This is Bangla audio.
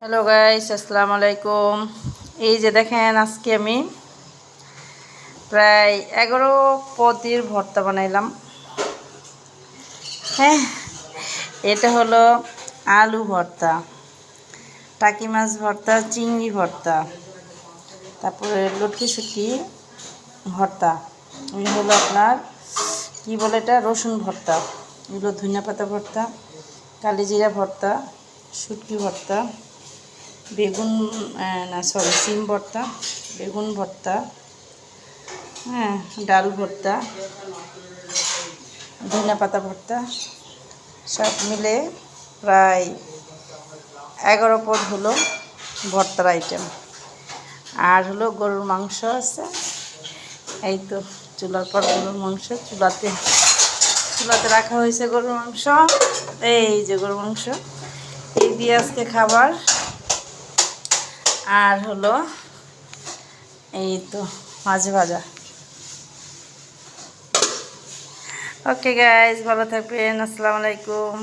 হ্যালো গাইস, আসসালামু আলাইকুম। এই যে দেখেন, আজকে আমি প্রায় 11 পদের ভর্তা বানাইলাম। হ্যাঁ, এটা হলো আলু ভর্তা, টাকি মাছ ভর্তা, চিংড়ি ভর্তা, তারপরে লটকি শুটকি ভর্তা, এই হলো আপনার কি বলে এটা, রসুন ভর্তা, এগুলো ধনিয়া পাতা ভর্তা, কালিজিরা ভর্তা, শুটকি ভর্তা, বেগুন সিম ভর্তা, বেগুন ভর্তা, হ্যাঁ, ডাল ভর্তা, ধনিয়া পাতা ভর্তা, সব মিলে প্রায় 11 পদ হলো ভর্তার আইটেম। আর হলো গরুর মাংস আছে, এই তো চুলার পর গরুর মাংস চুলাতে রাখা হয়েছে গরুর মাংস। এই যে গরুর মাংস, এই দিয়ে আজকে খাবার। আর হলো এই তো মাছ ভাজা। ওকে গাইজ, ভালো থাকবেন। আসসালামু আলাইকুম।